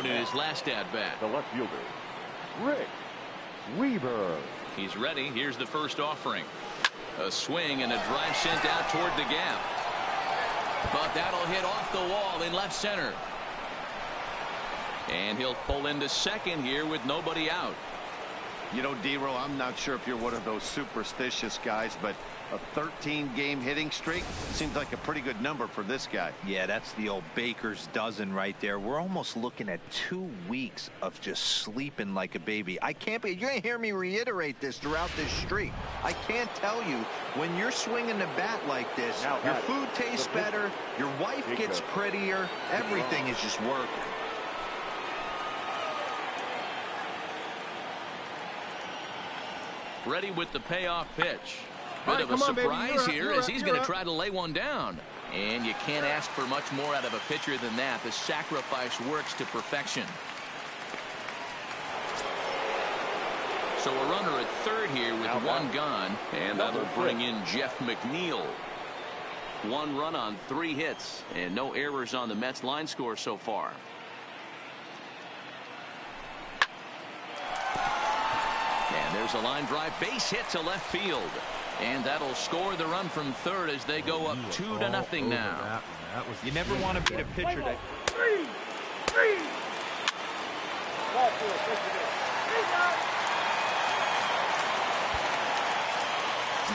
down in his last at-bat. The left fielder, Rick Weaver. He's ready. Here's the first offering. A swing and a drive sent out toward the gap. But that'll hit off the wall in left center. And he'll pull into second here with nobody out. You know, D-Row, I'm not sure if you're one of those superstitious guys, but a 13-game hitting streak seems like a pretty good number for this guy. Yeah, that's the old baker's dozen right there. We're almost looking at 2 weeks of just sleeping like a baby. I can't be. You're going to hear me reiterate this throughout this streak. I can't tell you, when you're swinging the bat like this, your food tastes better, your wife gets prettier, everything is just working. Ready with the payoff pitch. Bit of a surprise here as he's going to try to lay one down. And you can't ask for much more out of a pitcher than that. The sacrifice works to perfection. So a runner at third here with one gone. And that'll bring in Jeff McNeil. 1 run on 3 hits. And no errors on the Mets line score so far. And there's a line drive base hit to left field. And that'll score the run from third as they go up 2-0 now. You never want to beat a pitcher that...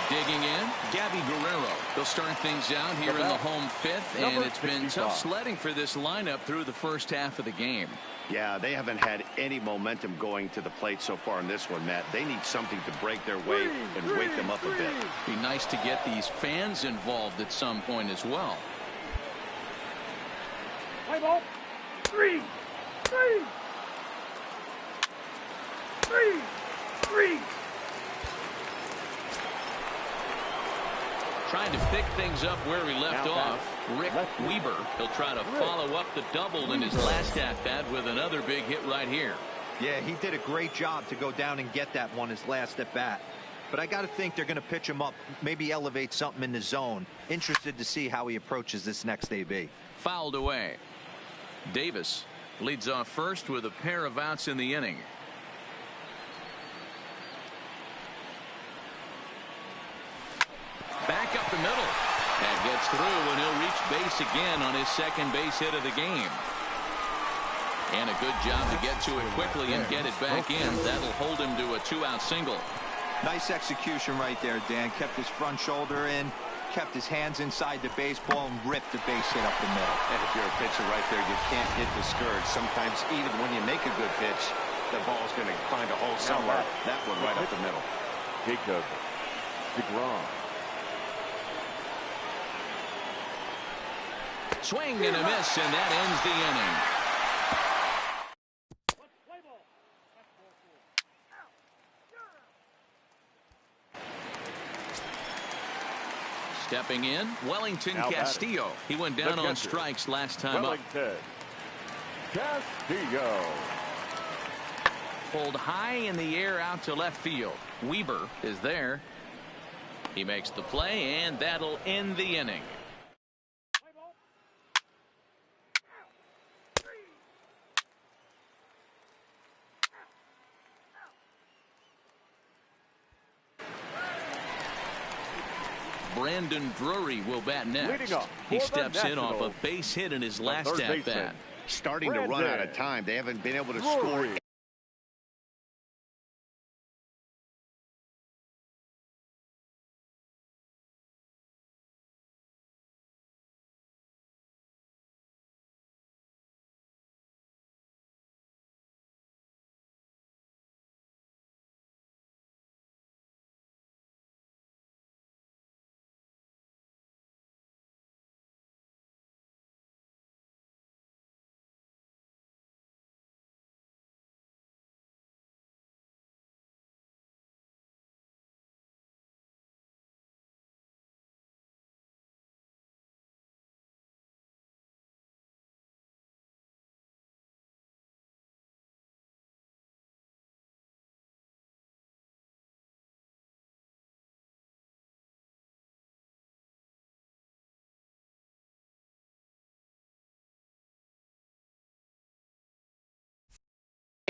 Digging in, Gabby Guerrero. They'll start things out here in the home 5th, and it's been tough sledding for this lineup through the first half of the game. Yeah, they haven't had any momentum going to the plate so far in this one, Matt. They need something to break their way and wake them up a bit. Be nice to get these fans involved at some point as well. Play ball. 3. Trying to pick things up where he left off. Rick Weaver. He'll try to follow up the double in his last at-bat with another big hit right here. Yeah, he did a great job to go down and get that one his last at-bat. But I got to think they're going to pitch him up, maybe elevate something in the zone. Interested to see how he approaches this next AB. Fouled away. Davis leads off first with a pair of outs in the inning. Back up the middle. That gets through, and he'll reach base again on his second base hit of the game. And a good job to get to it quickly and get it back in. That'll hold him to a 2-out single. Nice execution right there, Dan. Kept his front shoulder in, kept his hands inside the baseball, and ripped the base hit up the middle. And if you're a pitcher right there, you can't get discouraged. Sometimes even when you make a good pitch, the ball's going to find a hole somewhere. That one right up the middle. Jacob DeGrom. Swing and a miss, and that ends the inning. Stepping in, Wellington Castillo. He went down on strikes last time up. Castillo. Pulled high in the air out to left field. Weaver is there. He makes the play, and that'll end the inning. Brandon Drury will bat next. He steps in off a base hit in his last at-bat. Starting to run out of time. They haven't been able to score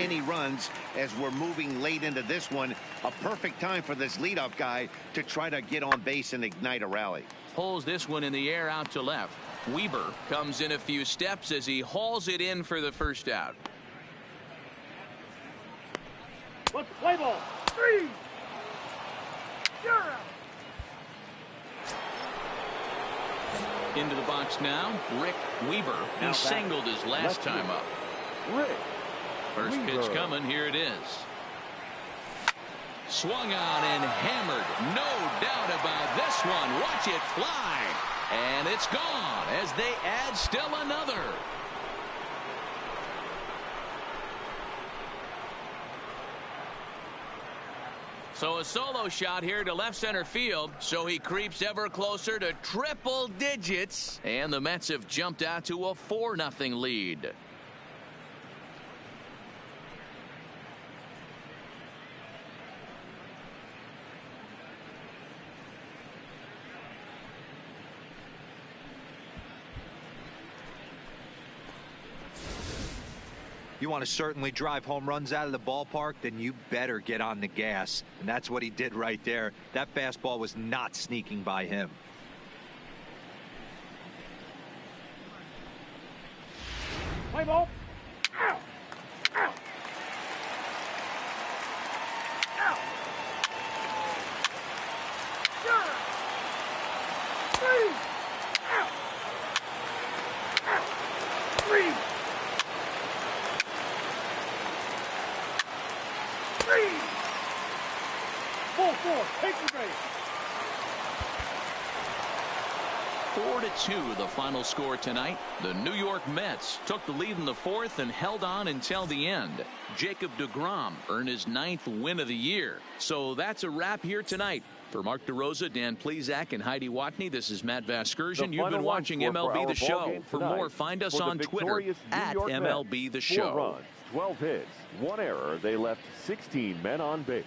any runs as we're moving late into this one. A perfect time for this leadoff guy to try to get on base and ignite a rally. Pulls this one in the air out to left. Weber comes in a few steps as he hauls it in for the first out. Let's play ball. 3. You're out. Into the box now, Rick Weber. He singled his last time up. Rick First Weber. pitch coming. Here it is. Swung on and hammered. No doubt about this one. Watch it fly. And it's gone as they add still another. So a solo shot here to left center field. So he creeps ever closer to triple digits. And the Mets have jumped out to a 4-0 lead. You want to certainly drive home runs out of the ballpark, then you better get on the gas. And that's what he did right there. That fastball was not sneaking by him. Play ball. Out. Out. Out. You're out. 3. Out. Out. 3. 4-4. Take the base. 4-2 the final score tonight. The New York Mets took the lead in the fourth and held on until the end. Jacob deGrom earned his 9th win of the year. So that's a wrap here tonight. For Mark DeRosa, Dan Plesac, and Heidi Watney, this is Matt Vasgersian. You've been watching MLB The Show. For more, find us on Twitter at MLB The Show. 4 runs, 12 hits, 1 error. They left 16 men on base.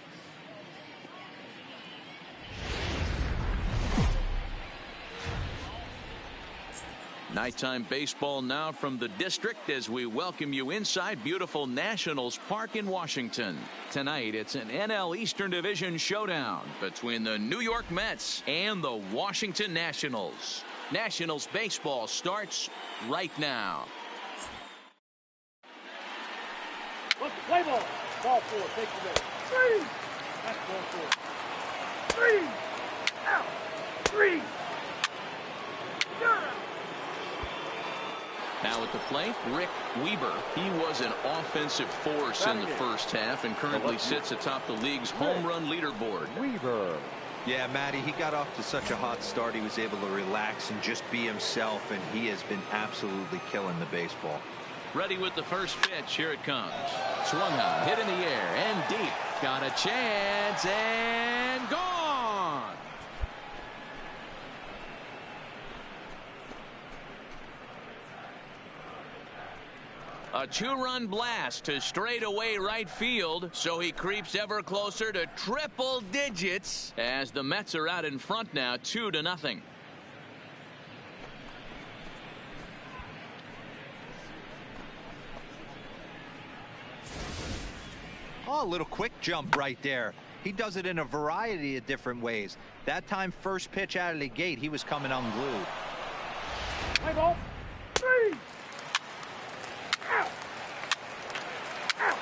Nighttime baseball now from the district as we welcome you inside beautiful Nationals Park in Washington. Tonight it's an NL Eastern Division showdown between the New York Mets and the Washington Nationals. Nationals baseball starts right now. Let's play ball. Ball 4. Take the base. 3. That's ball 4. 3. Out. 3. You're out. Now at the plate, Rick Weber. He was an offensive force in the first half and currently sits atop the league's home run leaderboard. Weber. Yeah, Matty, he got off to such a hot start. He was able to relax and just be himself, and he has been absolutely killing the baseball. Ready with the first pitch. Here it comes. Swung on, hit in the air and deep. Got a chance and gone. A 2-run blast to straightaway right field, so he creeps ever closer to triple digits as the Mets are out in front now 2-0. Oh, a little quick jump right there. He does it in a variety of different ways. That time, first pitch out of the gate, he was coming unglued. Play ball. 3. Out. Out.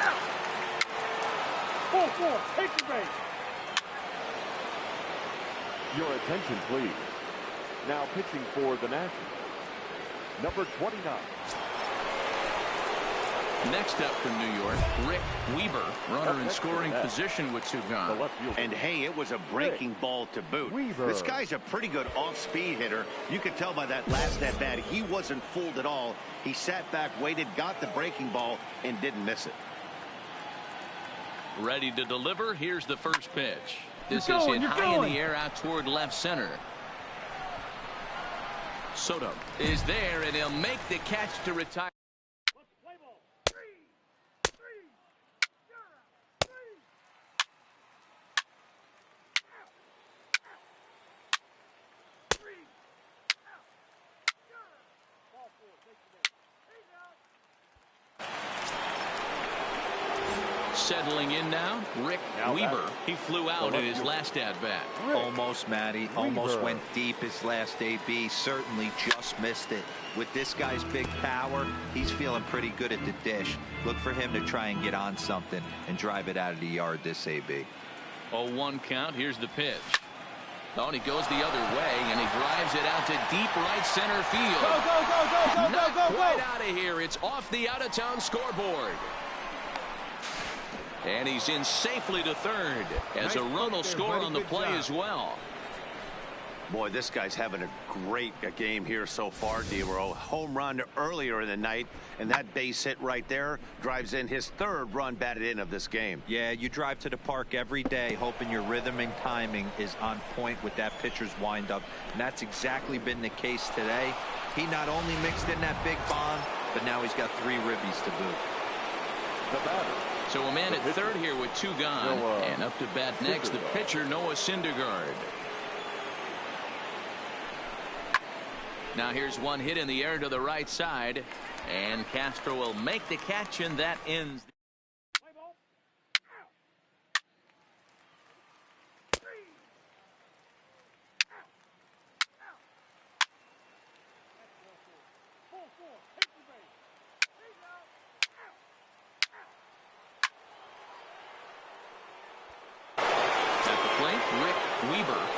Out. 4-4. Take the base. Your attention, please. Now pitching for the Nationals, number 29. Next up from New York, Rick Weber, runner in scoring position with 2 gone. And hey, it was a breaking ball to boot. Weber. This guy's a pretty good off-speed hitter. You could tell by that last at-bat he wasn't fooled at all. He sat back, waited, got the breaking ball, and didn't miss it. Ready to deliver. Here's the first pitch. This is hit high in the air out toward left center. Soto is there, and he'll make the catch to retire. Settling in now, Rick Weaver. He flew out in his last at-bat. Almost, Matty. Almost went deep his last AB. Certainly just missed it. With this guy's big power, he's feeling pretty good at the dish. Look for him to try and get on something and drive it out of the yard this AB. 0-1 count. Here's the pitch. Oh, and he goes the other way, and he drives it out to deep right center field. Not quite out of here. It's off the out-of-town scoreboard. And he's in safely to third as a run will score on the play as well. Boy, this guy's having a great game here so far, D-Row. Home run earlier in the night, and that base hit right there drives in his third run batted in of this game. Yeah, you drive to the park every day hoping your rhythm and timing is on point with that pitcher's windup, and that's exactly been the case today. He not only mixed in that big bomb, but now he's got 3 ribbies to boot. The batter. So a man at third here with 2 gone, and up to bat next, the pitcher, Noah Syndergaard. Now here's one hit in the air to the right side, and Castro will make the catch, and that ends.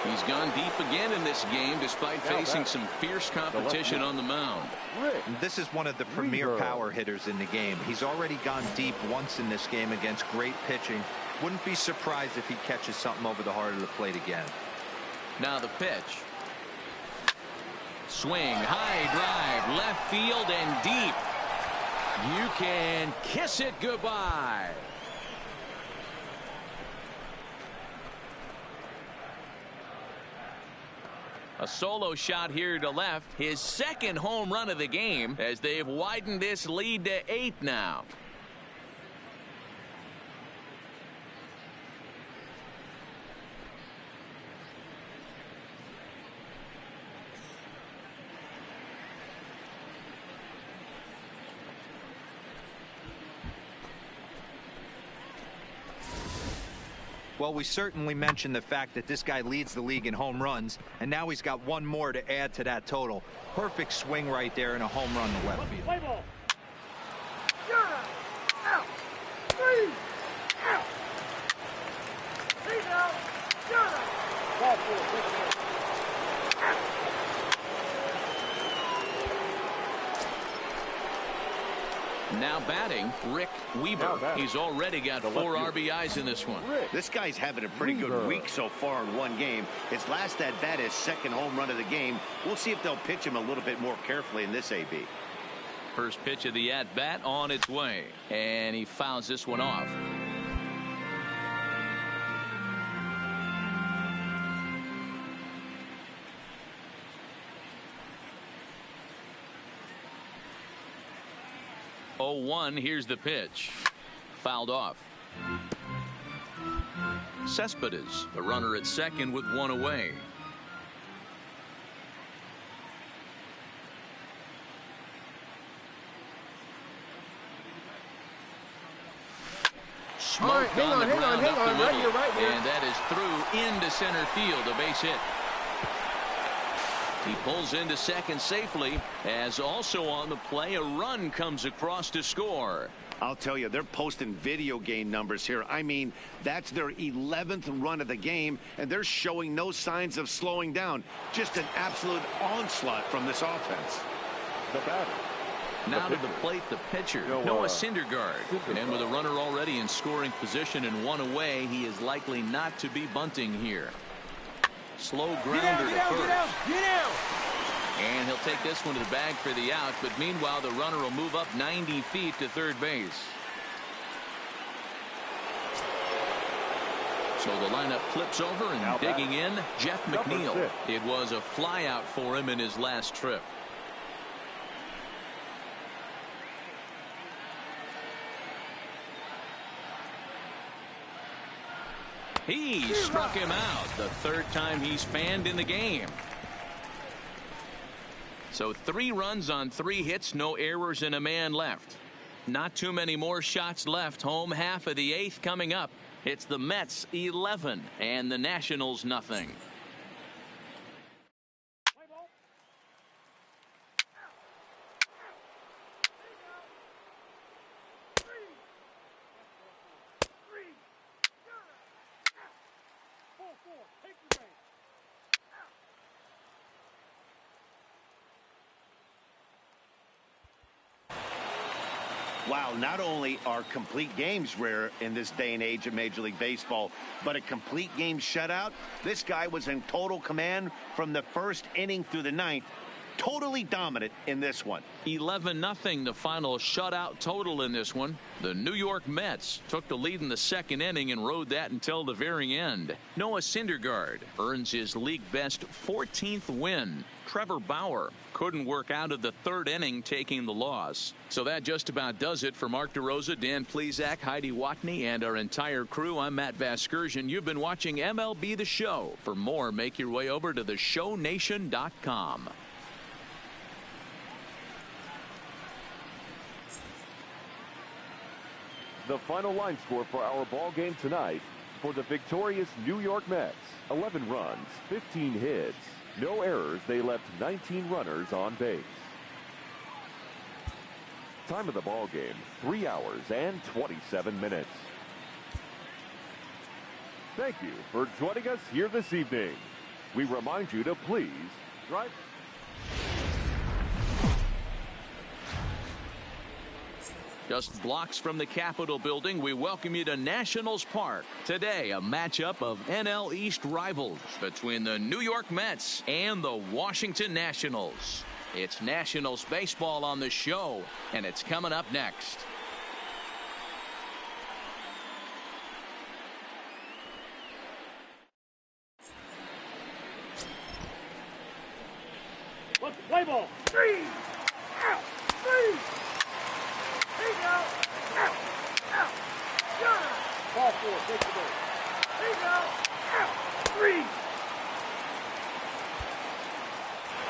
He's gone deep again in this game despite facing some fierce competition on the mound. This is one of the premier power hitters in the game. He's already gone deep once in this game against great pitching. Wouldn't be surprised if he catches something over the heart of the plate again. Now the pitch. Swing, high drive, left field and deep. You can kiss it goodbye. A solo shot here to left, his second home run of the game as they've widened this lead to 8 now. Well, we certainly mentioned the fact that this guy leads the league in home runs, and now he's got 1 more to add to that total. Perfect swing right there and a home run to left field. Play ball. Out. 3. Out. He's out. Ball 4. Now batting, Rick Weaver. He's already got 4 RBIs in this one. This guy's having a pretty good week so far in one game. His last at bat is second home run of the game. We'll see if they'll pitch him a little bit more carefully in this AB. First pitch of the at bat on its way, and he fouls this one off. Oh, 1, here's the pitch. Fouled off. Cespedes, the runner at second with 1 away. Smoke on the ground up the middle, and that is through into center field, a base hit. He pulls into second safely, as also on the play, a run comes across to score. I'll tell you, they're posting video game numbers here. I mean, that's their 11th run of the game, and they're showing no signs of slowing down. Just an absolute onslaught from this offense. The batter. Now to the plate, the pitcher, Noah Syndergaard. And with a runner already in scoring position and 1 away, he is likely not to be bunting here. Slow grounder to first. Get out. And he'll take this one to the bag for the out, but meanwhile the runner will move up 90 feet to third base. So the lineup flips over, and now digging in, Jeff McNeil. It was a fly out for him in his last trip. He struck him out, the 3rd time he's fanned in the game. So 3 runs on 3 hits, no errors, and a man left. Not too many more shots left. Home half of the 8th coming up. It's the Mets 11 and the Nationals nothing. Wow, not only are complete games rare in this day and age of Major League Baseball, but a complete game shutout. This guy was in total command from the first inning through the 9th. Totally dominant in this one. 11-0 the final shutout total in this one. The New York Mets took the lead in the 2nd inning and rode that until the very end. Noah Syndergaard earns his league best 14th win. Trevor Bauer couldn't work out of the 3rd inning, taking the loss. So that just about does it for Mark DeRosa, Dan Plesac, Heidi Watney, and our entire crew. I'm Matt Vasgersian. You've been watching MLB The Show. For more, make your way over to theshownation.com. The final line score for our ball game tonight: for the victorious New York Mets, 11 runs, 15 hits, no errors. They left 19 runners on base. Time of the ball game, 3 hours and 27 minutes. Thank you for joining us here this evening. We remind you to please drive. Just blocks from the Capitol building, we welcome you to Nationals Park. Today, a matchup of NL East rivals between the New York Mets and the Washington Nationals. It's Nationals baseball on the show, and it's coming up next. Let's play ball. 3 out. 3. Out. Out. Out. Got it. Ball 4. Take the ball. Out. Out. 3.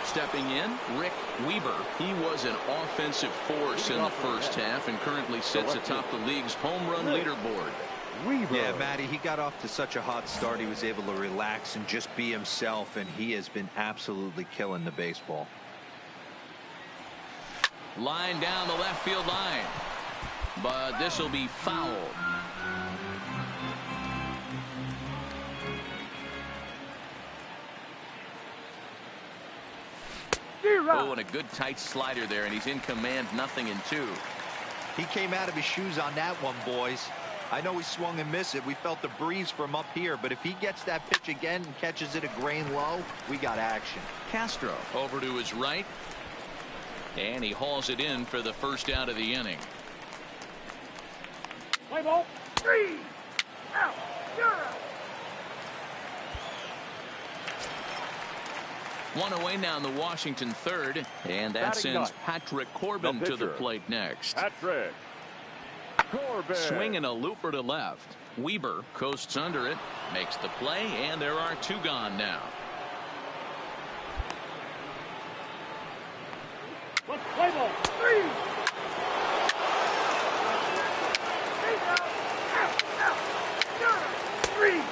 Stepping in, Rick Weber. He was an offensive force in the first half and currently sits atop the league's home run leaderboard. Yeah, Matty, he got off to such a hot start. He was able to relax and just be himself, and he has been absolutely killing the baseball. Line down the left field line, but this will be foul. Oh, and a good tight slider there, and he's in command, 0-2. He came out of his shoes on that one, boys. I know he swung and missed it. We felt the breeze from up here, but if he gets that pitch again and catches it a grain low, we got action. Castro over to his right, and he hauls it in for the first out of the inning. Play ball. 3 out. Got it. One away now in the Washington 3rd, and that sends Patrick Corbin to the plate next. Patrick Corbin. Swinging a looper to left. Weber coasts under it, makes the play, and there are 2 gone now. Let's play ball. 3. Out. Out. Got it. 3.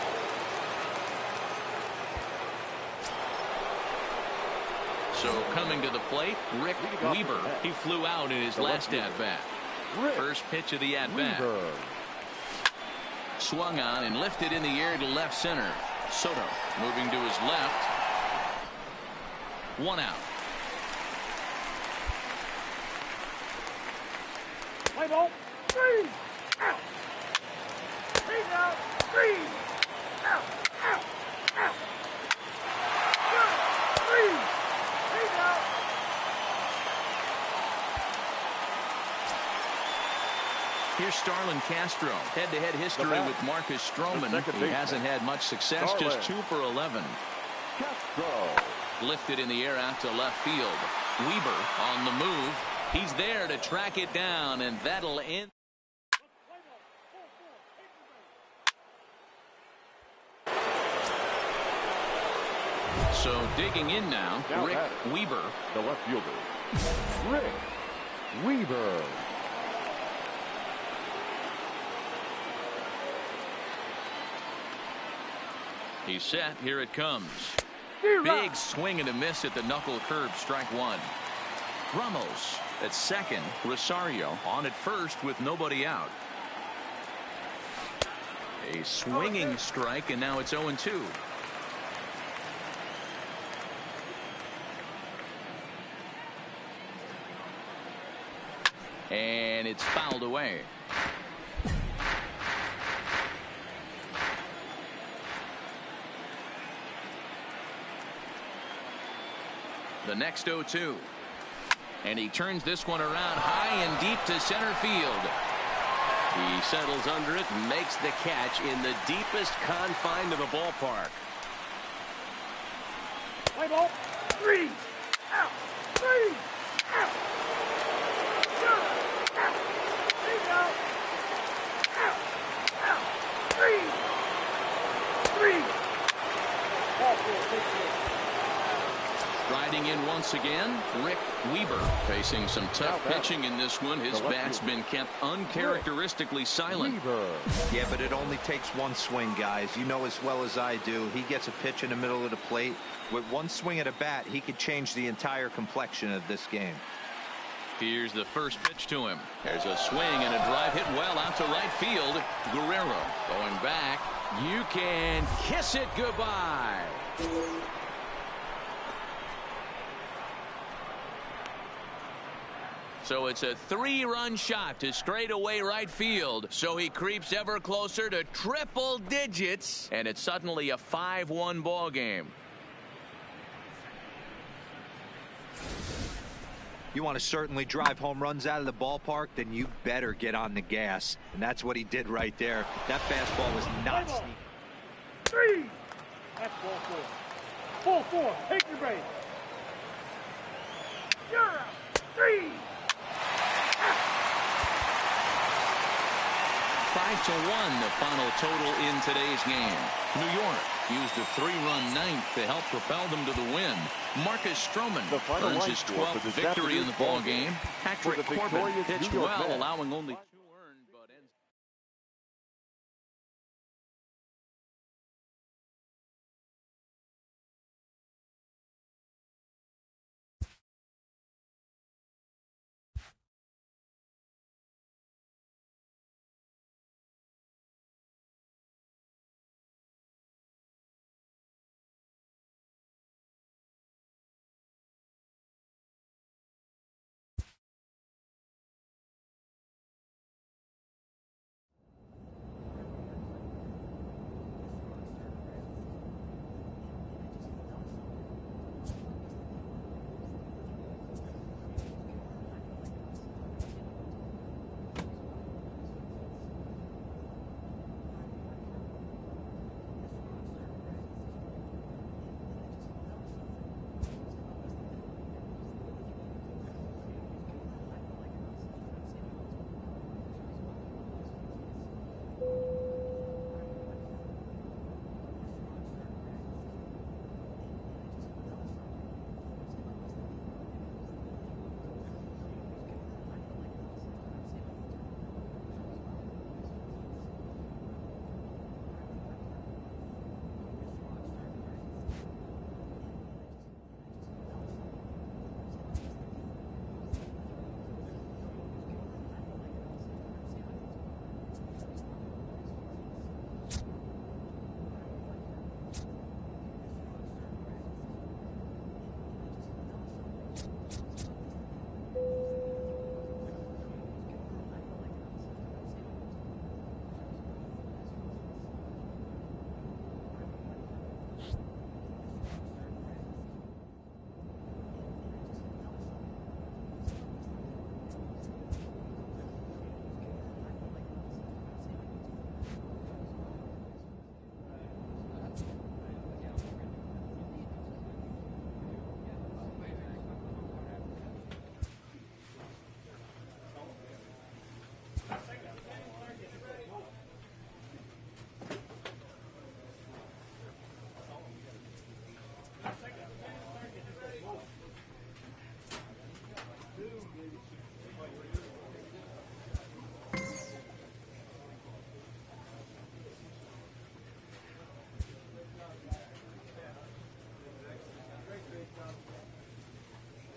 So coming to the plate, Rick Weber. He flew out in his last at-bat. First pitch of the at-bat. Swung on and lifted in the air to left center. Soto moving to his left. 1 out. Play ball. 3 out. 3 out. 3 out. Out. Out. Got it. 3 out. Here's Starlin Castro. Head-to-head history with Marcus Stroman. He hasn't had much success, just 2 for 11. Castro. Lifted in the air out to left field. Weber on the move. He's there to track it down, and that'll end. So digging in now, Rick Weber. The left fielder, Rick Weber. He's set. Here it comes. Big swing and a miss at the knuckle curve. Strike one. Ramos at second. Rosario on at first with nobody out. A swinging strike, and now it's 0-2. And it's fouled away. The next 0-2. And he turns this one around high and deep to center field. He settles under it and makes the catch in the deepest confine of the ballpark. Play ball. 3 out. 3 out. Out. Out. Out. Out. 3. Ball 4. Riding in once again, Rick Weber facing some tough pitching in this one. His bat's been kept uncharacteristically silent. Yeah, but it only takes one swing, guys. You know as well as I do. He gets a pitch in the middle of the plate. With one swing at a bat, he could change the entire complexion of this game. Here's the first pitch to him. There's a swing and a drive hit well out to right field. Guerrero going back. You can kiss it goodbye. So it's a 3-run shot to straightaway right field. So he creeps ever closer to triple digits, and it's suddenly a 5-1 ball game. You want to certainly drive home runs out of the ballpark, then you better get on the gas. And that's what he did right there. That fastball was not sneaky. 3. That's ball 4. Ball 4. Take your break. You're out. 3. 5-1 the final total in today's game. New York used a 3-run ninth to help propel them to the win. Marcus Stroman earns his 12th victory in the ball game. Patrick Corbin pitched well, allowing only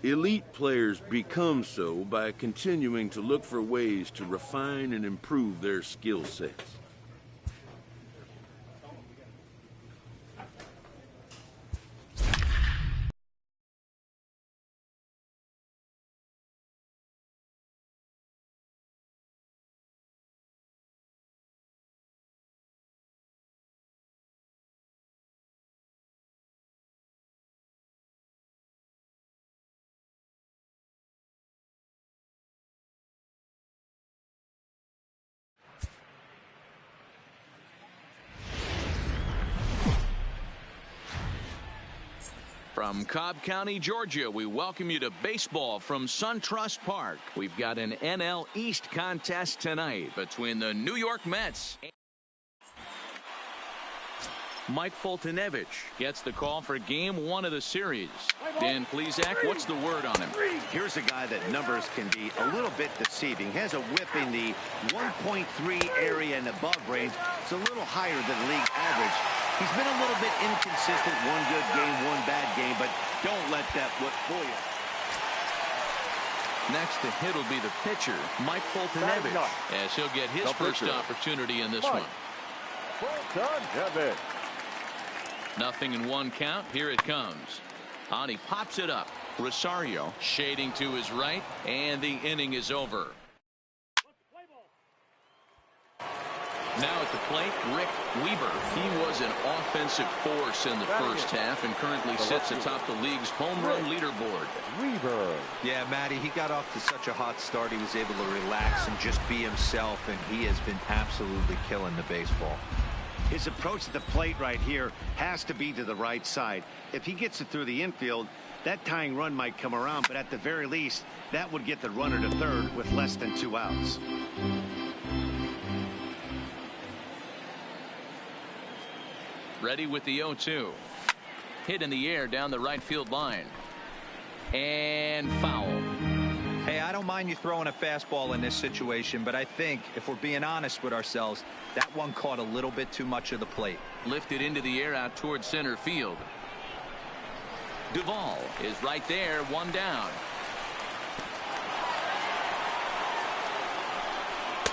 Elite players become so by continuing to look for ways to refine and improve their skill sets. From Cobb County, Georgia, we welcome you to baseball from SunTrust Park. We've got an NL East contest tonight between the New York Mets. Mike Foltynewicz gets the call for game 1 of the series. Dan Plesac, what's the word on him? Here's a guy that numbers can be a little bit deceiving. Has a whip in the 1.3 area and above range. It's a little higher than league average. He's been a little bit inconsistent. One good game, one bad game, but don't let that whip fool you. Next to hit will be the pitcher, Mike Foltynewicz, as he'll get his first opportunity in this one. Foltynewicz. Nothing in 1 count. Here it comes. On he pops it up. Rosario shading to his right, and the inning is over. Now at the plate, Rick Weber. He was an offensive force in the first half and currently sits atop the league's home run leaderboard. Weber. Yeah, Matty, he got off to such a hot start. He was able to relax and just be himself, and he has been absolutely killing the baseball. His approach to the plate right here has to be to the right side. If he gets it through the infield, that tying run might come around, but at the very least, that would get the runner to third with less than 2 outs. Ready with the 0-2. Hit in the air down the right field line. And foul. Hey, I don't mind you throwing a fastball in this situation, but I think if we're being honest with ourselves, that one caught a little bit too much of the plate. Lifted into the air out towards center field. Duvall is right there, 1 down.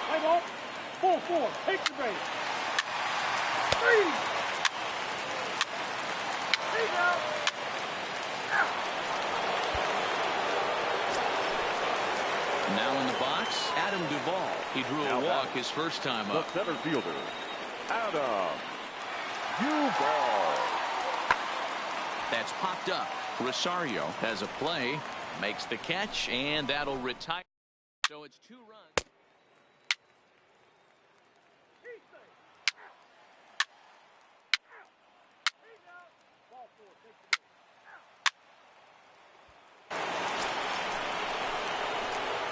Play ball. 4-4. Take the base. 3. Now in the box, Adam Duvall. He drew a walk his first time up. The center fielder, Adam Duvall. That's popped up. Rosario has a play, makes the catch, and that'll retire. So it's 2 runs.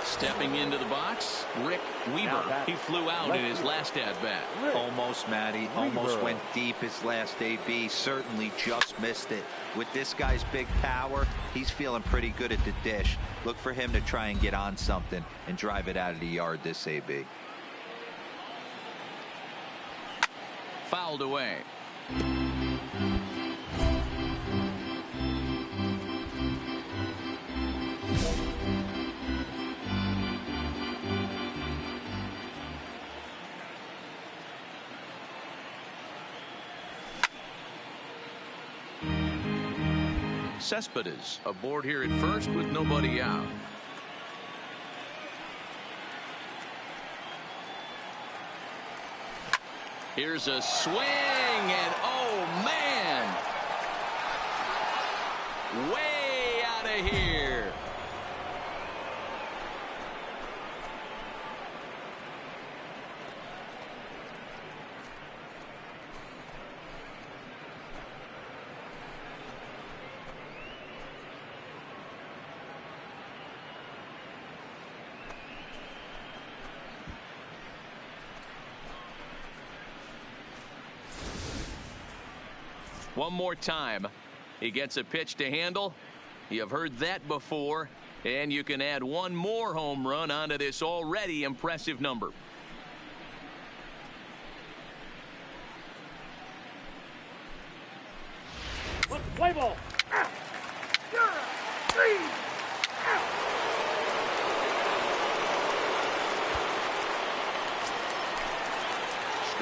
Stepping into the box, Rick Weber. He flew out in his last at-bat. Almost, Matty. Almost went deep his last AB. Certainly just missed it. With this guy's big power, he's feeling pretty good at the dish. Look for him to try and get on something and drive it out of the yard this AB. Fouled away. Cespedes aboard here at first with nobody out. Here's a swing, and oh man, way out of here. One more time. He gets a pitch to handle. You've heard that before. And you can add 1 more home run onto this already impressive number. Let's play ball. 3.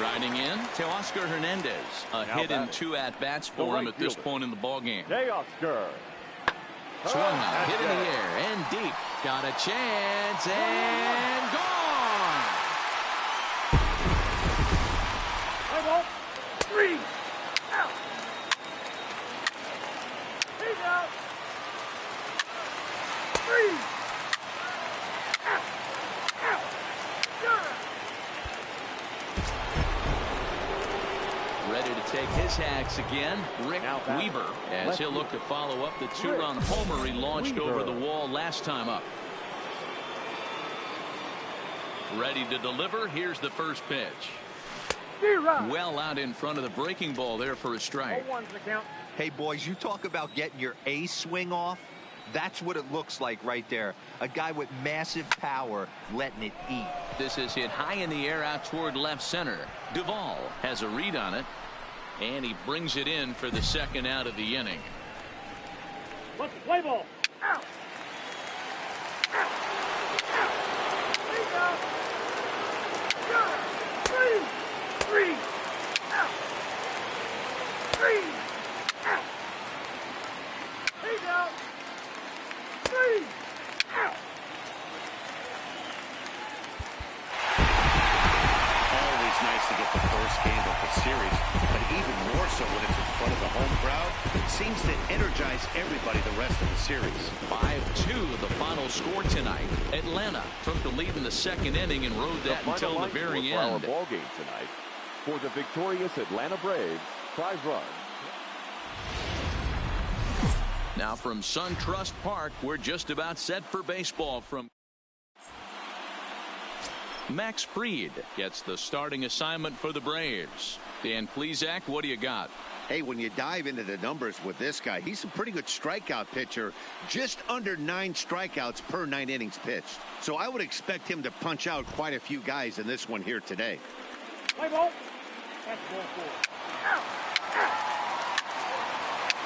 Riding in, Teoscar Hernandez. A hit and 2 at-bats for him at this point in the ballgame. Teoscar. Swung on, hit in the air, and deep. Got a chance, and gone! Play ball. 3. Out. He's out. 3. Out. Out. Good. Ready to take his hacks again, Rick Weaver, as he'll look to follow up the 2-run homer he launched over the wall last time up. Ready to deliver. Here's the first pitch. Well out in front of the breaking ball there for a strike. Hey, boys, you talk about getting your A swing off. That's what it looks like right there. A guy with massive power letting it eat. This is hit high in the air out toward left center. Duvall has a read on it, and he brings it in for the second out of the inning. Let's play ball. Out. Out. Out. He's out. Good. 3. Out. 3. Out. He's out. 3. Out. Always nice to get the first game of the series, but even more so when it's in front of the home crowd. It seems to energize everybody the rest of the series. 5-2 the final score tonight. Atlanta took the lead in the second inning and rode that until the very end. Our ball game tonight. For the victorious Atlanta Braves, 5 runs. Now from SunTrust Park, we're just about set for baseball. From Max Fried gets the starting assignment for the Braves. Dan Plesac, what do you got? Hey, when you dive into the numbers with this guy, he's a pretty good strikeout pitcher, just under 9 strikeouts per 9 innings pitched. So I would expect him to punch out quite a few guys in this one here today. Play ball. That's ball 4. Out. Out.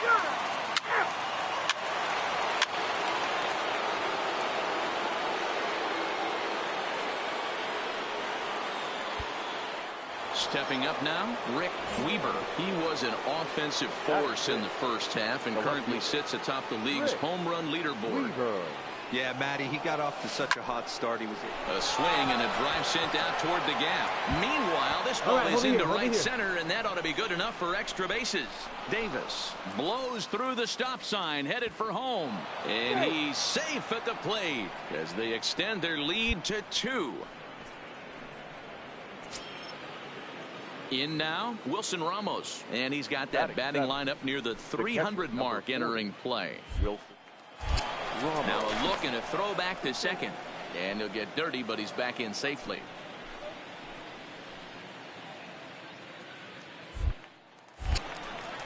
Good. Out. Stepping up now, Rick Weaver. He was an offensive force in the first half and currently sits atop the league's home run leaderboard. Yeah, Matty, he got off to such a hot start. He was a swing and a drive sent out toward the gap. Meanwhile, this ball is into right center, and that ought to be good enough for extra bases. Davis blows through the stop sign, headed for home, and he's safe at the plate as they extend their lead to 2. In now, Wilson Ramos, and he's got that batting lineup near the 300 mark entering play. Now a look and a throw back to second, and he'll get dirty, but he's back in safely.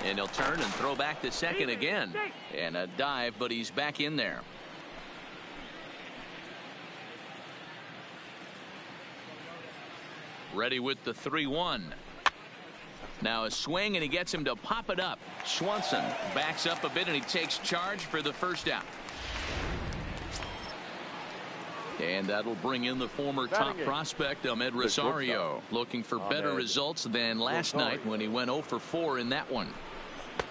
And he'll turn and throw back to second again, and a dive, but he's back in there. Ready with the 3-1. Now a swing, and he gets him to pop it up. Swanson backs up a bit, and he takes charge for the first out. And that'll bring in the former top prospect, Ahmed Rosario, looking for better results than last night when he went 0 for 4 in that one.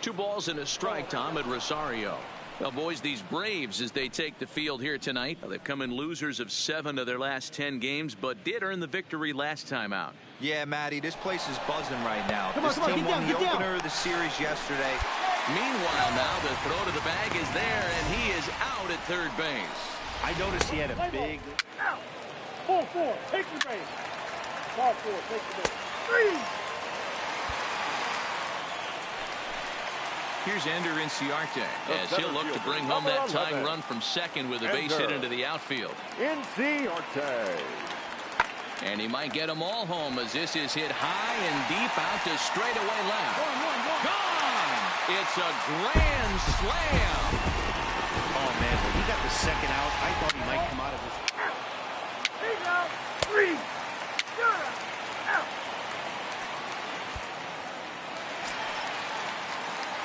2 balls and a strike to Ahmed Rosario. Well, boys, these Braves, as they take the field here tonight, they've come in losers of 7 of their last 10 games, but did earn the victory last time out. Yeah, Matty, this place is buzzing right now. This team won the opener of the series yesterday. Meanwhile, now the throw to the bag is there, and he is out at third base. I noticed he had a big... Out. Ball 4. Take the base. Ball 4. Take the base. 3. Here's Ender Inciarte as he'll look to bring home that tying run from second with a base hit into the outfield. Inciarte. And he might get them all home as this is hit high and deep out to straightaway left. Gone! It's a grand slam. Oh, man, when he got the second out, I thought he might come out of this. He's out. 3. Good. Out.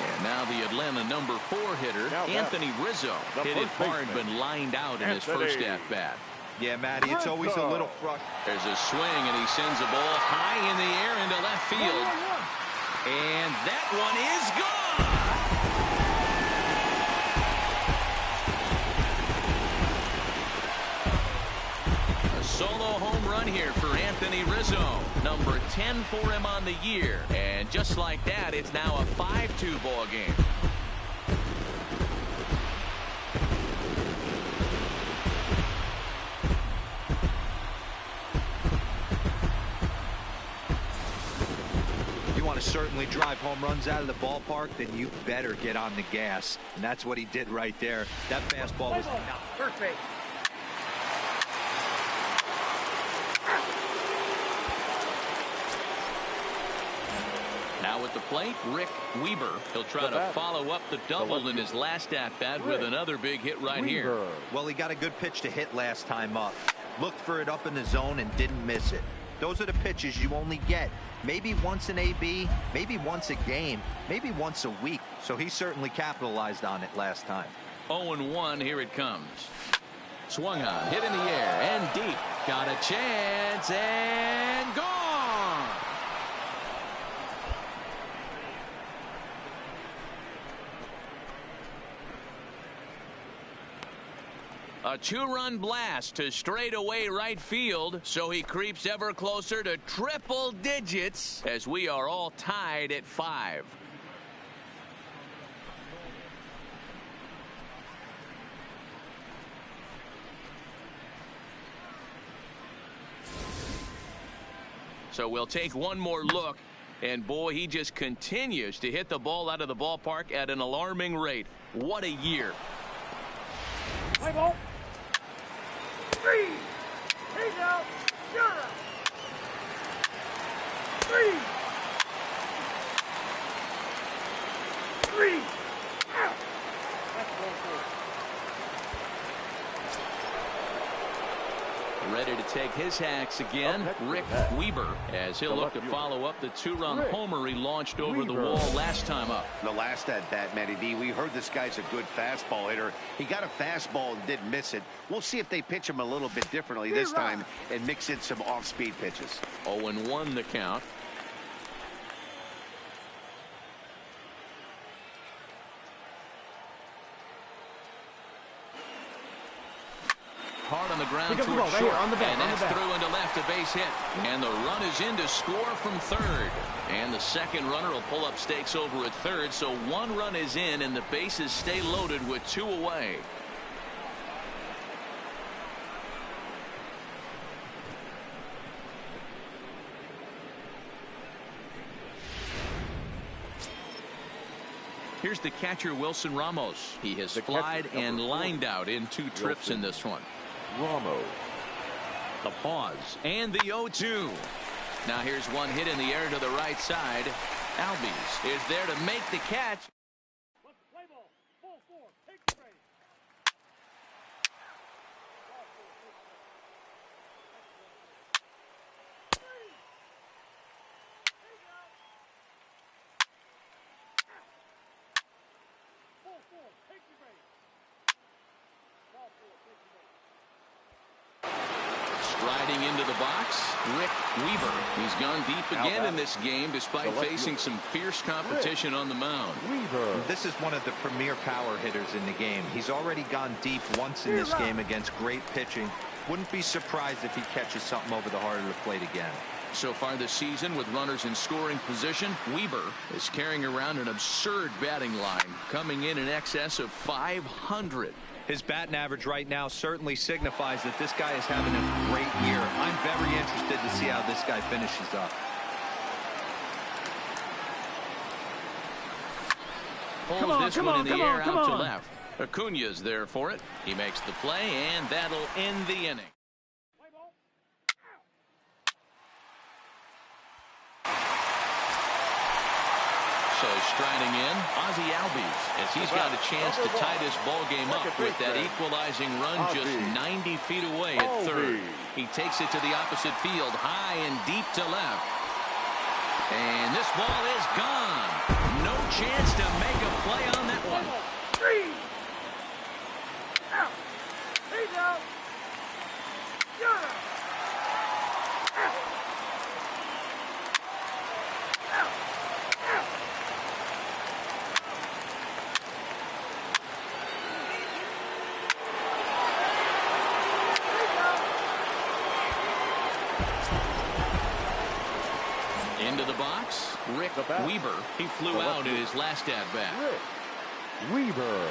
And now the Atlanta number 4 hitter, Anthony Rizzo, hit it hard but lined out in his first at-bat. Yeah, Matty, it's always a little frustrating. There's a swing, and he sends the ball high in the air into left field. And that one is gone! A solo home run here for Anthony Rizzo. Number 10 for him on the year. And just like that, it's now a 5-2 ball game. Certainly drive home runs out of the ballpark, then you better get on the gas. And that's what he did right there. That fastball was perfect. Now at the plate, Rick Weber. He'll try to follow up the double in his last at-bat with another big hit right here. Well, he got a good pitch to hit last time up. Looked for it up in the zone and didn't miss it. Those are the pitches you only get maybe once an AB, maybe once a game, maybe once a week. So he certainly capitalized on it last time. 0-1, here it comes. Swung on, hit in the air, and deep. Got a chance, and gone! A two-run blast to straightaway right field, so he creeps ever closer to triple digits as we are all tied at 5. So we'll take one more look, and boy, he just continues to hit the ball out of the ballpark at an alarming rate. What a year. Play ball. 3. He's out. Shut up. 3. 3. Out. That's ball 4. Ready to take his hacks again, Rick Weber, as he'll look to follow up the two-run homer he launched over the wall last time up. The last at-bat, Matty D, we heard this guy's a good fastball hitter. He got a fastball and didn't miss it. We'll see if they pitch him a little bit differently this time and mix in some off-speed pitches. 0-1 the count. Hard on the ground towards short, and that's through into left, a base hit. And the run is in to score from third. And the second runner will pull up stakes over at third, so one run is in, and the bases stay loaded with 2 away. Here's the catcher, Wilson Ramos. He has flied and lined out in 2 trips in this one. Ramos. The pause and the 0-2. Now here's one hit in the air to the right side. Albies is there to make the catch. Play ball. Ball 4. Take the break. Ball 4. Take the break. Ball 4. Take the break. Striding into the box, Rick Weber. He's gone deep again in this game despite facing some fierce competition on the mound. This is one of the premier power hitters in the game. He's already gone deep once in this game against great pitching. Wouldn't be surprised if he catches something over the heart of the plate again. So far this season, with runners in scoring position, Weber is carrying around an absurd batting line, coming in excess of 500. His batting average right now certainly signifies that this guy is having a great year. I'm very interested to see how this guy finishes up. Pulls this one in the air out to left. Acuña's there for it. He makes the play, and that'll end the inning. So striding in, Ozzie Albies, as he's got a chance to tie this ball game up with that equalizing run just 90 feet away at third. He takes it to the opposite field, high and deep to left. And this ball is gone. No chance to make a play on that one. 3. Out. He's out. Into the box, Rick Weaver. He flew out in his last at-bat. Rick Weaver.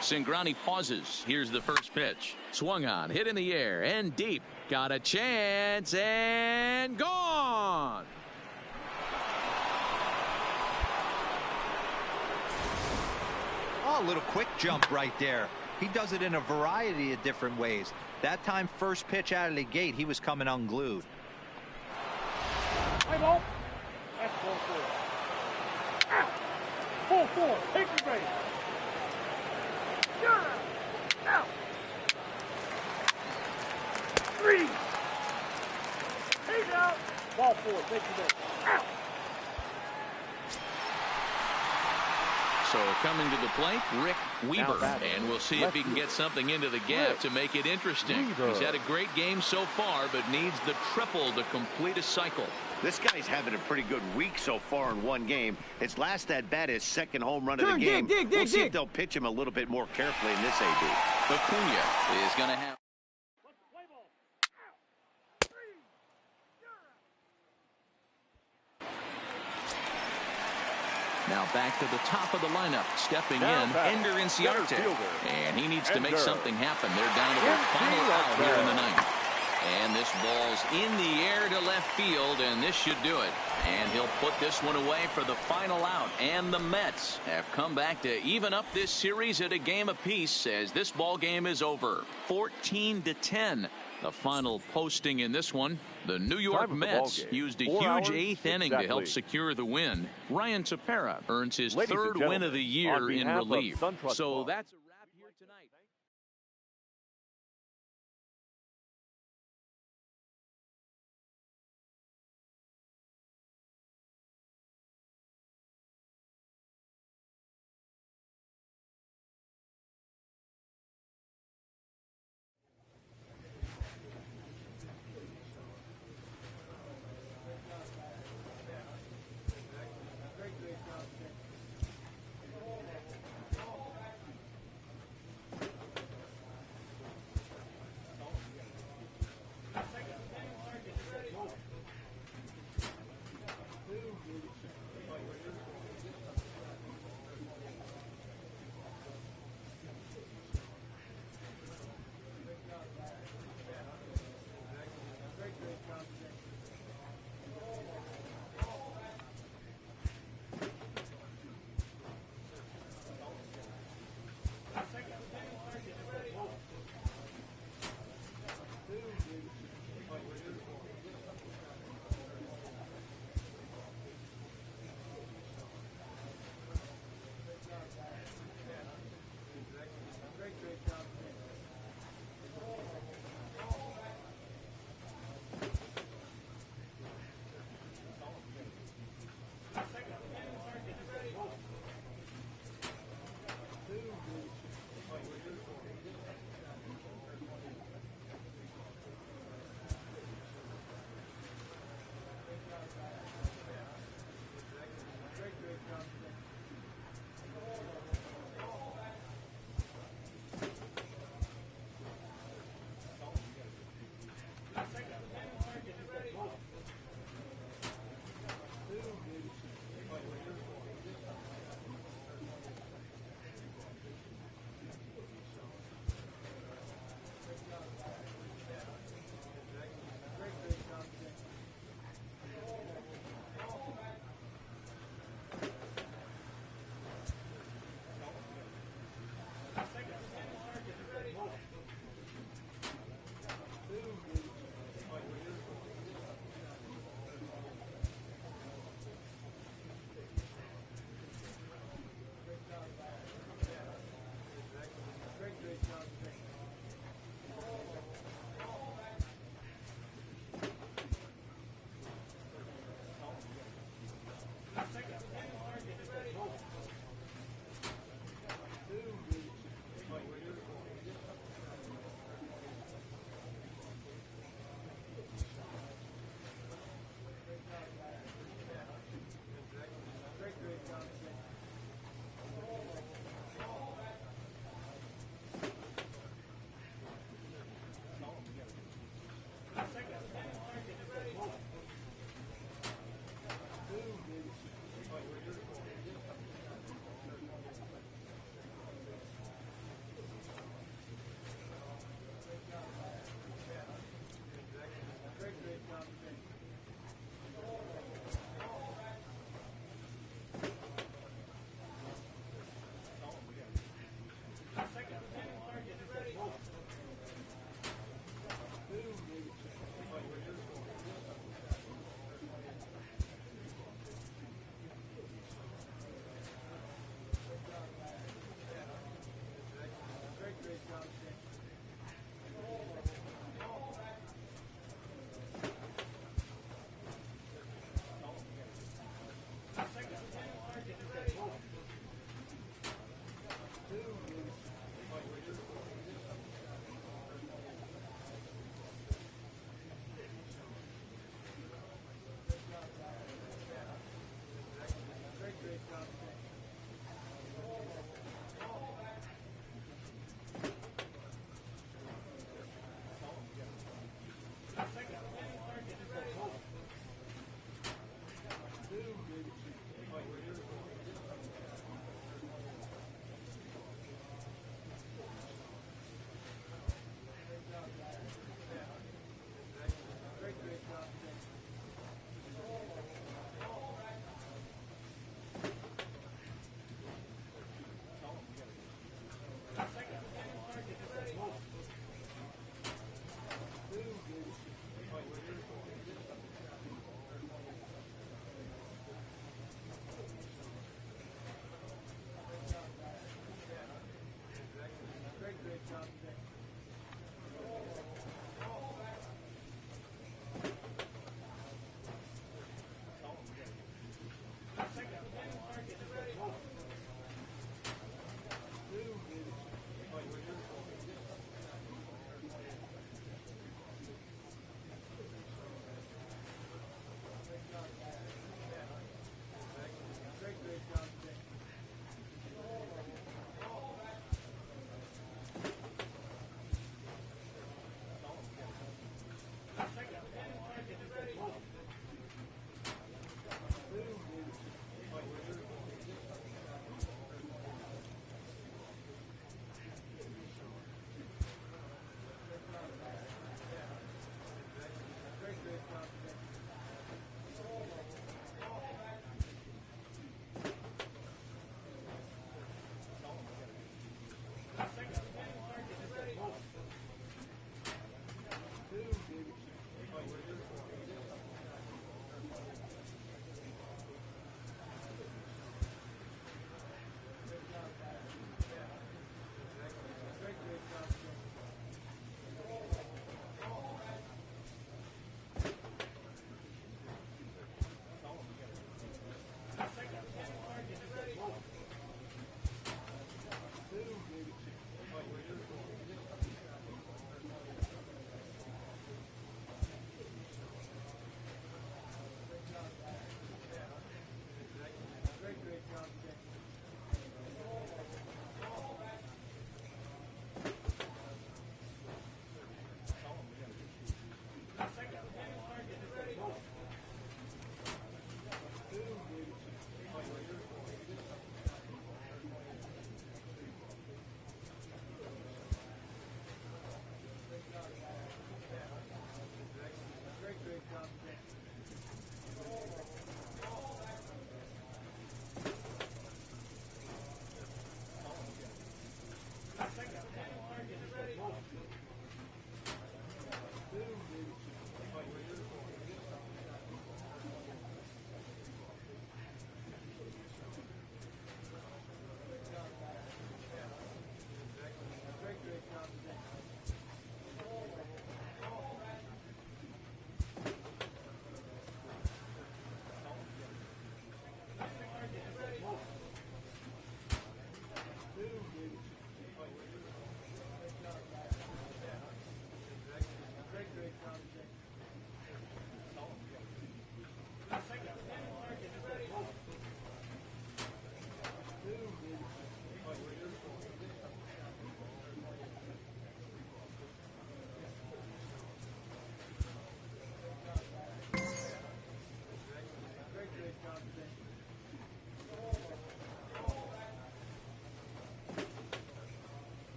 Cingrani pauses. Here's the first pitch. Swung on, hit in the air, and deep. Got a chance, and gone! Oh, a little quick jump right there. He does it in a variety of different ways. That time, first pitch out of the gate, he was coming unglued. Play ball. That's ball four. Out. Ball four. Take the base. Out. 3. Take out. Ball four. Take the base. Out. So coming to the plate, Rick Weaver. And we'll see if he can get something into the gap to make it interesting. He's had a great game so far, but needs the triple to complete a cycle. This guy's having a pretty good week so far in one game. His last at-bat is second home run of the game. We'll see if they'll pitch him a little bit more carefully in this AB. Acuna is going to have... Now back to the top of the lineup, stepping in, Ender Inciarte. And he needs to make something happen. They're down to their final out here in the ninth. And this ball's in the air to left field, and this should do it. And he'll put this one away for the final out. And the Mets have come back to even up this series at a game apiece as this ball game is over. 14-10. The final posting in this one. The New York Mets used a huge eighth inning to help secure the win. Ryan Tepera earns his third win of the year in relief. So that's a wrap here tonight.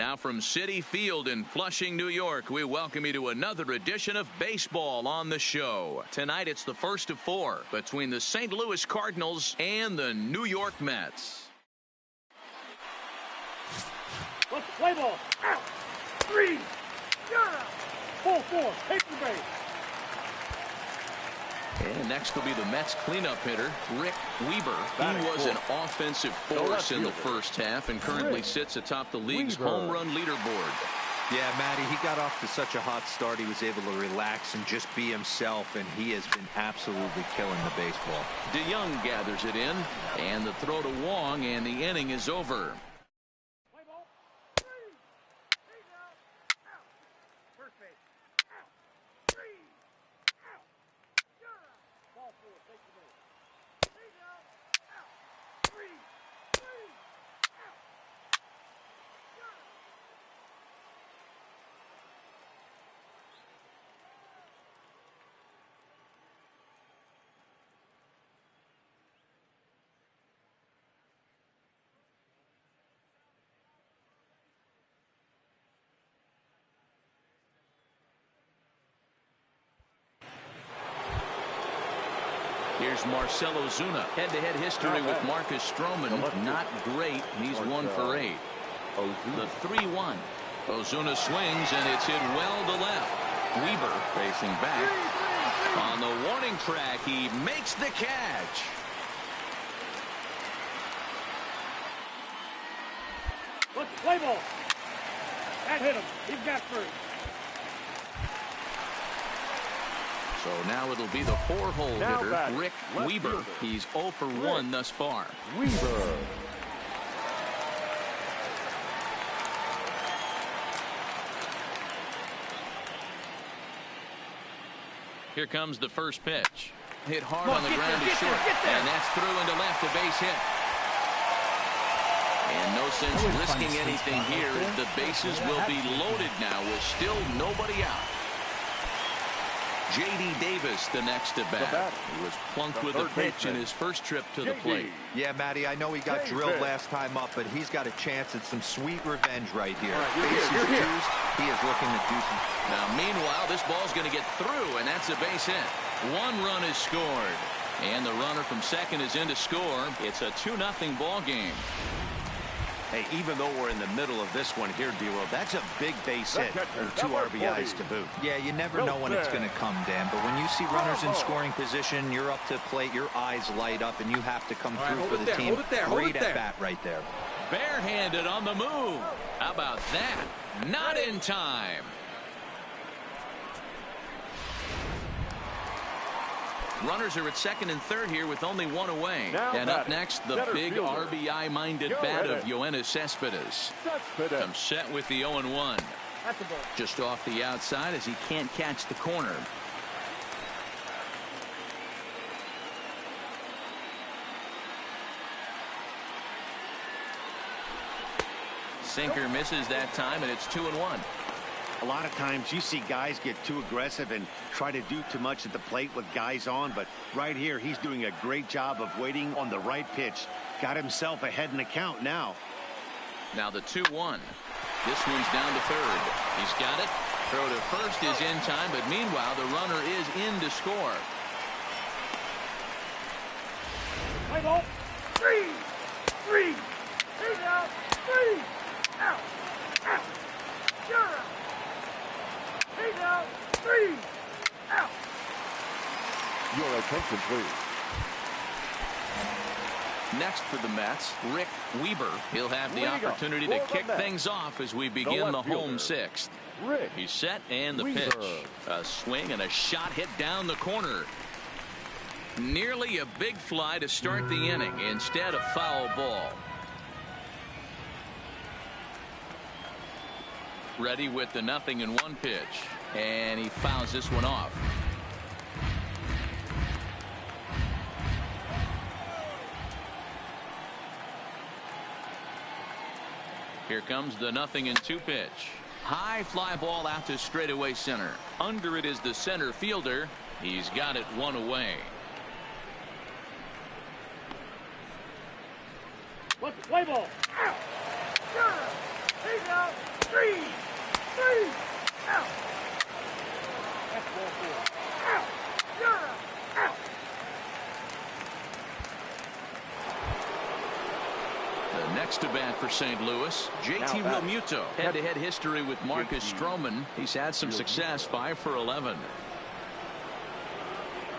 Now from Citi Field in Flushing, New York, we welcome you to another edition of baseball on the show. Tonight it's the first of 4 between the St. Louis Cardinals and the New York Mets. Let's play ball. Out. 3. Yeah. Pull 4. Take the base. And next will be the Mets cleanup hitter, Rick Weber. He was an offensive force in the first half and currently sits atop the league's home run leaderboard. Yeah, Matty, he got off to such a hot start. He was able to relax and just be himself, and he has been absolutely killing the baseball. DeYoung gathers it in, and the throw to Wong, and the inning is over. Play ball. 3. He's out. Out. First base. Out. 3. Out. Ball 4, take the base. He's out. Out. 3. Out. Here's Marcell Ozuna. Head-to-head history with Marcus Stroman. Not great. He's 1 for 8. The 3-1. Ozuna swings, and it's hit well to left. Weber facing back. On the warning track, he makes the catch. Let's play ball. That hit him. He's got 3. So now it'll be the 4-hole hitter, Rick Weber. He's 0 for 1 thus far. Weber. Here comes the first pitch. Hit hard on the ground to short. And that's through into left, a base hit. And no sense risking anything here. The bases will be loaded now with still nobody out. J.D. Davis, the next at bat. He was plunked with a pitch in his first trip to the plate. Yeah, Matty, I know he got drilled last time up, but he's got a chance at some sweet revenge right here. Bases juiced. He is looking to do some. Now, meanwhile, this ball's going to get through, and that's a base hit. 1 run is scored. And the runner from second is in to score. It's a 2-0 ball game. Hey, even though we're in the middle of this one here, D-World, that's a big base hit and 2 RBIs to boot. Yeah, you never know when it's going to come, Dan, but when you see runners in scoring position, you're up to plate, your eyes light up, and you have to come through for the team. Great at bat right there. Barehanded on the move. How about that? Not in time. Runners are at second and third here with only 1 away. And up next, the big RBI-minded bat of Yoenis Cespedes. Comes set with the 0-1. Just off the outside as he can't catch the corner. Sinker misses that time, and it's 2-1. A lot of times you see guys get too aggressive and try to do too much at the plate with guys on, but right here he's doing a great job of waiting on the right pitch. Got himself ahead in the count now. Now the 2-1. This one's down to third. He's got it. Throw to first is in time, but meanwhile the runner is in to score. Play ball. 3. He's out. 3. Out. Out. You're out. He's out. 3. Out. Your attention, please. Next for the Mets, Rick Weber. He'll have the opportunity to kick things off as we begin the home 6th. He's set, and the pitch. A swing and a shot hit down the corner. Nearly a big fly to start the inning. Instead, a foul ball. Ready with the 0-1 pitch. And he fouls this one off. Here comes the 0-2 pitch. High fly ball out to straightaway center. Under it is the center fielder. He's got it 1 away. Let's play ball. Out. He's out. Three. Out. That's ball 4. Out. You're out. The next to bat for St. Louis, JT Realmuto. Head-to-head history with Marcus Stroman. He's had some success, 5 for 11.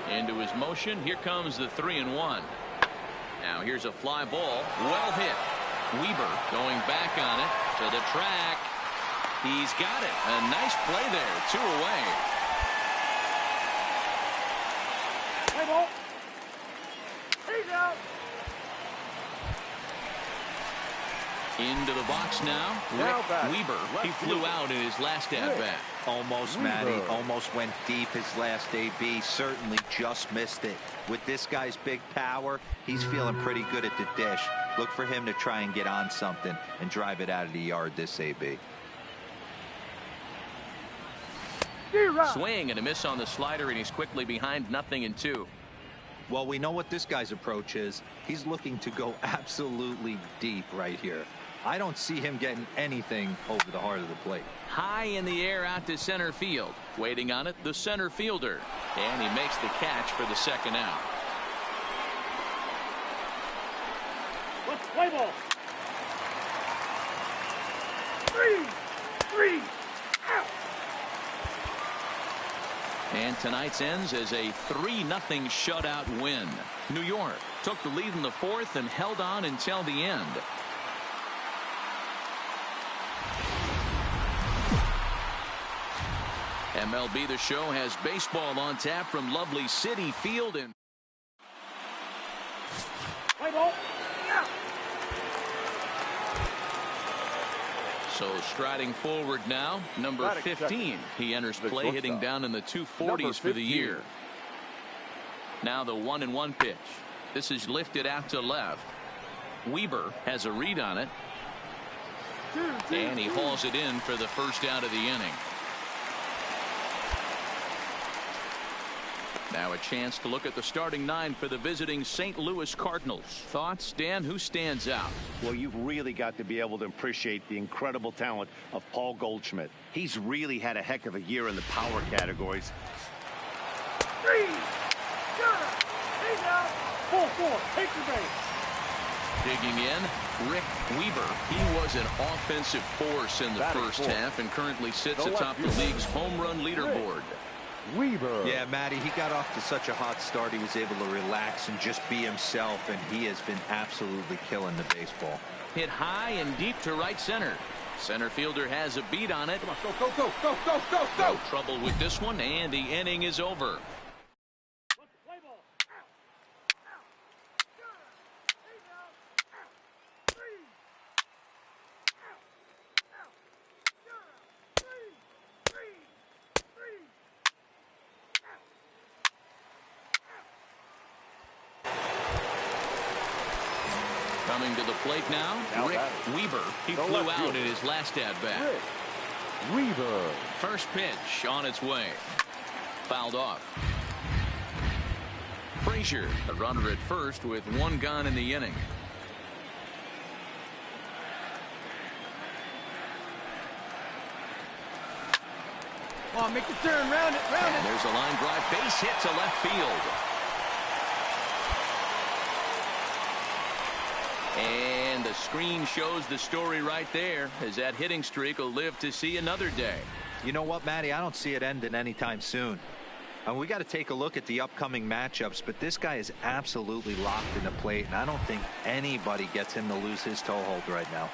Into his motion. Here comes the 3-1. Now here's a fly ball. Well hit. Weber going back on it to the track. He's got it. A nice play there. 2 away. Play ball. He's out. Into the box now. Rick Weber. He flew out in his last at-bat. Almost, Matty. Almost went deep his last AB. Certainly just missed it. With this guy's big power, he's feeling pretty good at the dish. Look for him to try and get on something and drive it out of the yard this AB. Swing and a miss on the slider, and he's quickly behind 0-2. Well, we know what this guy's approach is. He's looking to go absolutely deep right here. I don't see him getting anything over the heart of the plate. High in the air out to center field. Waiting on it, the center fielder. And he makes the catch for the second out. Let's play ball. 3. Out. And tonight's ends as a 3-0 shutout win. New York took the lead in the 4th and held on until the end. MLB The Show has baseball on tap from lovely Citi Field in. Play ball. Out. So striding forward now, number 15. He enters play hitting down in the 240s for the year. Now the 1-1 pitch. This is lifted out to left. Weber has a read on it. And he hauls it in for the first out of the inning. Now a chance to look at the starting 9 for the visiting St. Louis Cardinals. Thoughts, Dan? Who stands out? Well, you've really got to be able to appreciate the incredible talent of Paul Goldschmidt. He's really had a heck of a year in the power categories. 3. He's out. 4. Take the base. Digging in, Rick Weber. He was an offensive force in the first half and currently sits atop the league's home run leaderboard. Weber. Yeah, Matty, he got off to such a hot start. He was able to relax and just be himself, and he has been absolutely killing the baseball. Hit high and deep to right center. Center fielder has a beat on it. Come on, go. No trouble with this one, and the inning is over. Play ball. He's out. 3. Coming to the plate now, Rick Weber. He flew out in his last at-bat. Weber. First pitch on its way. Fouled off. Frazier, the runner at first with 1 gone in the inning. Come on, make the turn, round it. And there's a line drive, base hit to left field. And the screen shows the story right there, as that hitting streak will live to see another day. You know what, Matty? I don't see it ending anytime soon. And we got to take a look at the upcoming matchups, but this guy is absolutely locked in the plate, and I don't think anybody gets him to lose his toehold right now.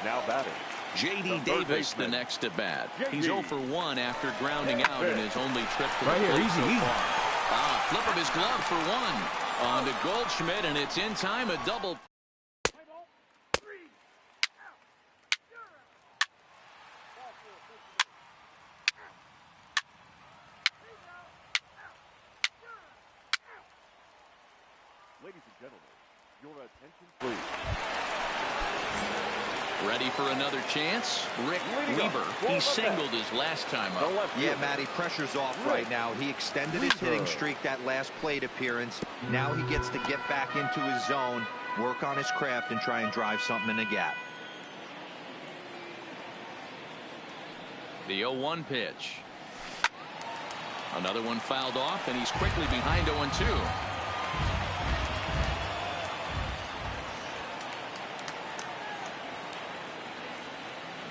Now batting. J.D. Davis, the next to bat. He's 0 for 1 after grounding out in his only trip to the plate so far. Flip of his glove for 1. On to Goldschmidt, and it's in time, a double. Ladies and gentlemen, your attention, please. Ready for another chance? Rick Weber. He singled his last time up. Yeah, Matty, pressure's off right now. He extended his hitting streak that last plate appearance. Now he gets to get back into his zone, work on his craft, and try and drive something in the gap. The 0-1 pitch. Another one fouled off, and he's quickly behind 0-2.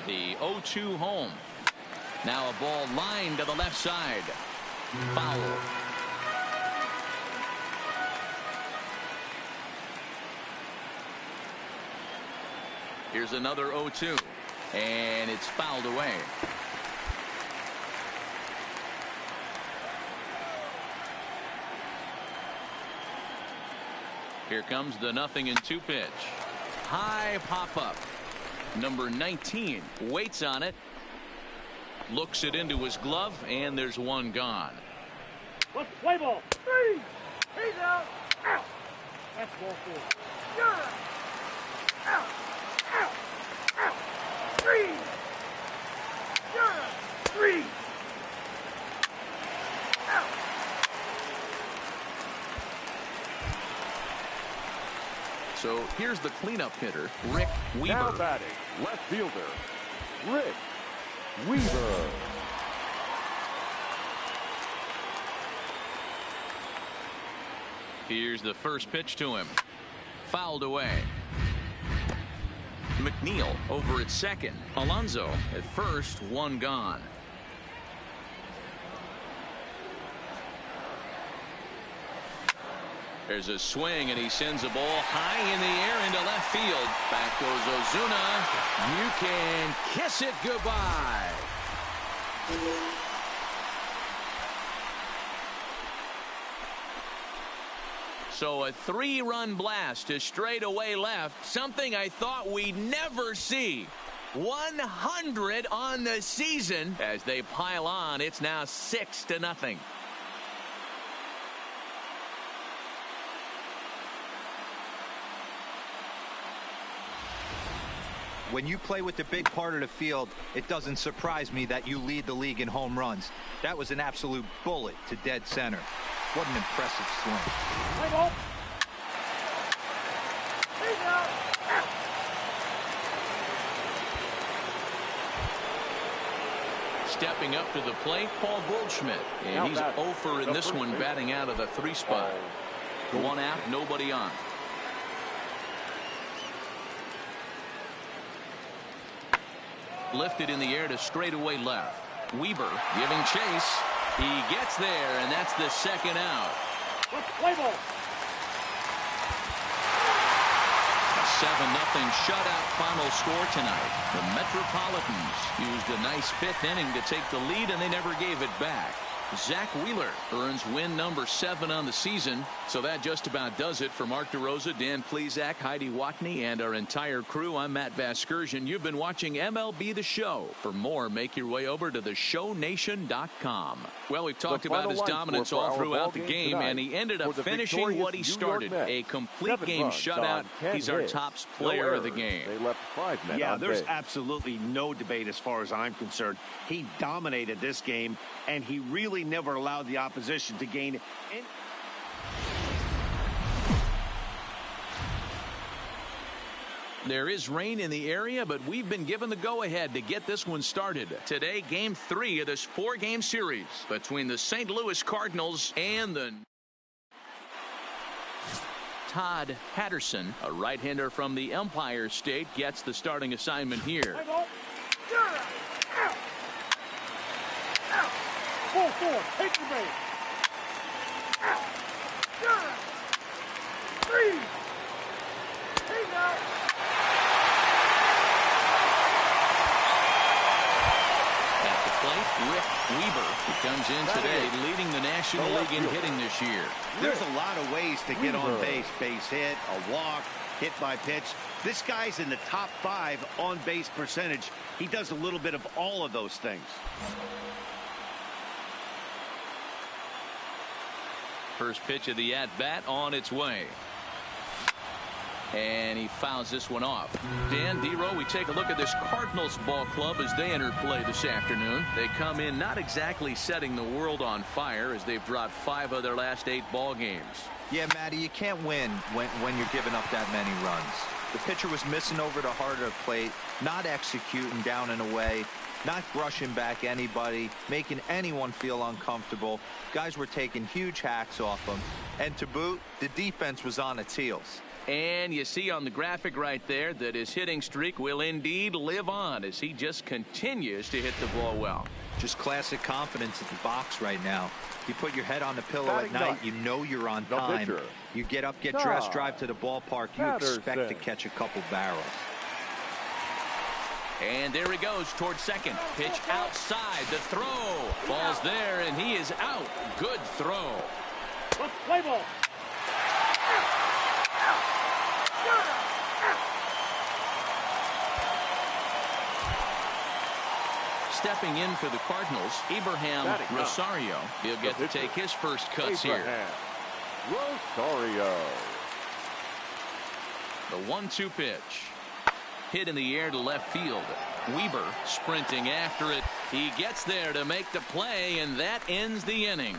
The 0-2 home. Now a ball lined to the left side. Foul. Here's another 0-2, and it's fouled away. Here comes the 0-2 pitch. High pop-up. Number 19 waits on it. Looks it into his glove, and there's one gone. Let's play ball. 3. He's out. Out. That's ball 4. You're out. Out. Out. Out. 3. You're out. 3. Out. So here's the cleanup hitter, Rick Weaver. Now batting, left fielder, Rick Weaver. Here's the first pitch to him. Fouled away. McNeil over at second. Alonso at first, one gone. There's a swing, and he sends a ball high in the air into left field. Back goes Ozuna. You can kiss it goodbye. So a 3-run blast to straightaway left, something I thought we'd never see. 100 on the season. As they pile on, it's now 6-0. When you play with the big part of the field, it doesn't surprise me that you lead the league in home runs. That was an absolute bullet to dead center. What an impressive swing. Play ball. He's out. Out. Stepping up to the plate, Paul Goldschmidt. And he's 0 in this one, batting out of the 3 spot. 1 out, nobody on. Lifted in the air to straightaway left. Weaver giving chase. He gets there, and that's the 2nd out. Let's play ball. A 7-0 shutout final score tonight. The Metropolitans used a nice 5th inning to take the lead, and they never gave it back. Zach Wheeler earns win number 7 on the season. So that just about does it for Mark DeRosa, Dan Plesac, Heidi Watney, and our entire crew. I'm Matt Vasgersian. You've been watching MLB The Show. For more, make your way over to theshownation.com. Well, we've talked about his dominance all throughout the game, and he ended up finishing what he started. A complete game shutout. He's our top player of the game. They left 5 men Yeah, on there's base. absolutely no debate as far as I'm concerned. He dominated this game, and he really never allowed the opposition to gain any. There is rain in the area, but we've been given the go-ahead to get this one started. Today, Game 3 of this 4-game series between the St. Louis Cardinals and the Todd Patterson, a right-hander from the Empire State, gets the starting assignment here. Play ball. You're out. Out. Out. Ball 4. Take the base. Out. You're out. 3. He's out. At the plate, Rick Weaver, who comes in today leading the National League in hitting this year. There's a lot of ways to get on base. Base hit, a walk, hit by pitch. This guy's in the top 5 on base percentage. He does a little bit of all of those things. First pitch of the at-bat on its way. And he fouls this one off. Dan, D-Row, we take a look at this Cardinals ball club as they enter play this afternoon. They come in not exactly setting the world on fire as they've dropped 5 of their last 8 ball games. Yeah, Matty, you can't win when you're giving up that many runs. The pitcher was missing over the heart of the plate, not executing down and away, not brushing back anybody, making anyone feel uncomfortable. Guys were taking huge hacks off him. And to boot, the defense was on its heels. And you see on the graphic right there that his hitting streak will indeed live on as he just continues to hit the ball well. Just classic confidence at the box right now. You put your head on the pillow at night, you know you're on time. You get up, get dressed, drive to the ballpark, you expect to catch a couple barrels. And there he goes towards second. Pitch outside, the throw. Ball's there, and he is out. Good throw. Play ball. Stepping in for the Cardinals, Abraham Rosario. He'll get to take his first cuts here. Rosario. The 1-2 pitch. Hit in the air to left field. Weber sprinting after it. He gets there to make the play, and that ends the inning.